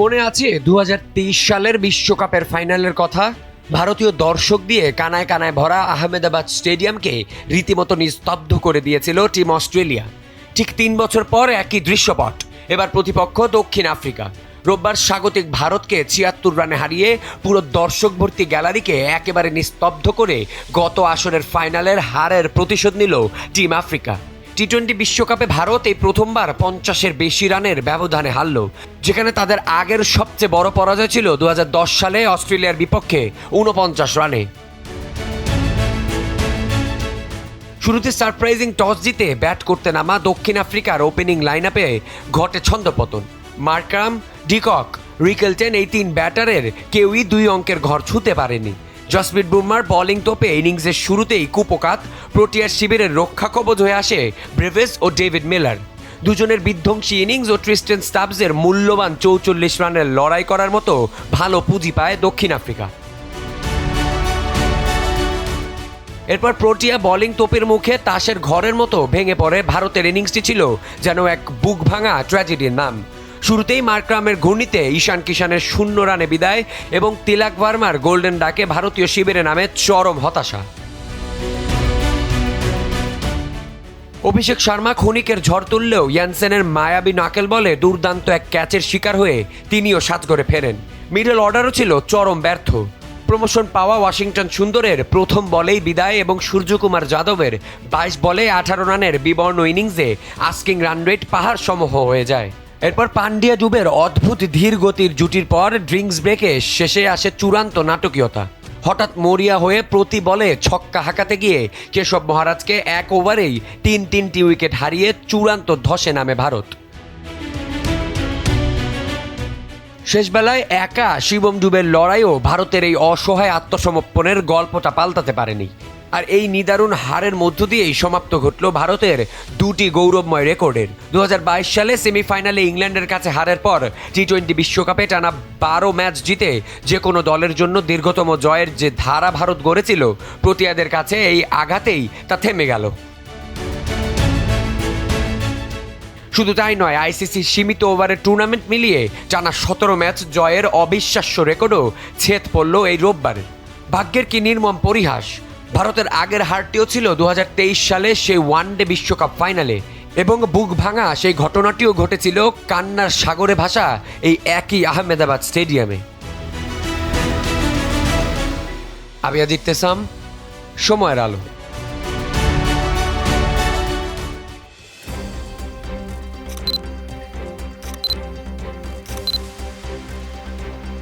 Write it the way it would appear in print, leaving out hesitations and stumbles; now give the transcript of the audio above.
মনে আছে 2023 সালের বিশ্বকাপের ফাইনালের কথা? ভারতীয় দর্শক দিয়ে কানায় কানায় ভরা আহমেদাবাদ স্টেডিয়ামকে রীতিমতো নিস্তব্ধ করে দিয়েছিল টিম অস্ট্রেলিয়া। ঠিক 3 বছর পর একই দৃশ্যপট। এবার প্রতিপক্ষ দক্ষিণ আফ্রিকা। রোববার স্বাগতিক ভারতকে 76 রানে হারিয়ে পুরো দর্শক ভর্তি গ্যালারিকে একেবারে নিস্তব্ধ করে গত আসরের ফাইনালের হারের প্রতিশোধ নিল টিম আফ্রিকা। টি-20 বিশ্বকাপে ভারত এই প্রথমবার 50-এর বেশি রানের ব্যবধানে হারল, যেখানে তাদের আগের সবচেয়ে বড় পরাজয় ছিল 2010 সালে অস্ট্রেলিয়ার বিপক্ষে 49 রানে। শুরুতে সারপ্রাইজিং টস জিতে ব্যাট করতে নামা দক্ষিণ আফ্রিকার ওপেনিং লাইন আপে ঘটে ছন্দপতন। মার্কারাম, ডিকক, রিকেলটেন এই 3 ব্যাটারের কেউই 2 অঙ্কের ঘর ছুঁতে পারেনি। জসপ্রীত বুমরার বোলিং তোপে ইনিংসের শুরুতেই কুপোকাত প্রোটিয়ার শিবিরের রক্ষা কবচ হয়ে আসে ব্রেভেস ও ডেভিড মিলার। দুজনের বিধ্বংসী ইনিংস ও ট্রিস্টেন স্টাবসের মূল্যবান 44 রানের লড়াই করার মতো ভালো পুঁজি পায় দক্ষিণ আফ্রিকা। এরপর প্রোটিয়া বোলিং তোপের মুখে তাসের ঘরের মতো ভেঙে পড়ে ভারতের ইনিংসটি ছিল যেন এক বুক ভাঙা ট্র্যাজেডির নাম। শুরুতেই মার্করামের ঘূর্ণিতে ঈশান কিষানের 0 রানে বিদায় এবং তিলক ভার্মার গোল্ডেন ডাকে ভারতীয় শিবিরে নামে চরম হতাশা। অভিষেক শর্মা ক্ষণিকের ঝড় তুললেও ইয়ানসেনের মায়াবী নাকেল বলে দুর্দান্ত এক ক্যাচের শিকার হয়ে তিনিও সাজঘরে ফেরেন। মিডল অর্ডারও ছিল চরম ব্যর্থ। প্রমোশন পাওয়া ওয়াশিংটন সুন্দরের প্রথম বলেই বিদায় এবং সূর্যকুমার যাদবের 22 বলে 18 রানের বিবর্ণ ইনিংসে আস্কিং রান রেট পাহাড় সমহ হয়ে যায়। এরপর পান্ডিয়া ডুবের অদ্ভুত ধীর গতির জুটির পর ড্রিঙ্কস ব্রেকে শেষে আসে চূড়ান্ত নাটকীয়তা। হঠাৎ মরিয়া হয়ে প্রতি বলে ছক্কা হাঁকাতে গিয়ে কেশব মহারাজকে 1 ওভারেই 3টি উইকেট হারিয়ে চূড়ান্ত ধসে নামে ভারত। শেষবেলায় একা শিবম ডুবের লড়াইও ভারতের এই অসহায় আত্মসমর্পণের গল্পটা পাল্টাতে পারেনি। আর এই নিদারুণ হারের মধ্য দিয়েই সমাপ্ত ঘটল ভারতের 2টি গৌরবময় রেকর্ডের। 2022 সালে সেমিফাইনালে ইংল্যান্ডের কাছে হারের পর টি-20 বিশ্বকাপে টানা 12 ম্যাচ জিতে যে কোনো দলের জন্য দীর্ঘতম জয়ের যে ধারা ভারত গড়েছিল, প্রোটিয়াদের কাছে এই আঘাতেই তা থেমে গেল। শুধু তাই নয়, আইসিসির সীমিত ওভারের টুর্নামেন্ট মিলিয়ে টানা 17 ম্যাচ জয়ের অবিশ্বাস্য রেকর্ডও ছেদ পড়ল এই রোববার। ভাগ্যের কি নির্মম পরিহাস! ভারতের আগের হারটিও ছিল 2023 সালে সেই ওয়ানডে বিশ্বকাপ ফাইনালে, এবং বুক ভাঙা সেই ঘটনাটিও ঘটেছিল কান্নার সাগরে ভাসা এই একই আহমেদাবাদ স্টেডিয়ামে। আমি আজিত তেসাম, সময়ের আলো।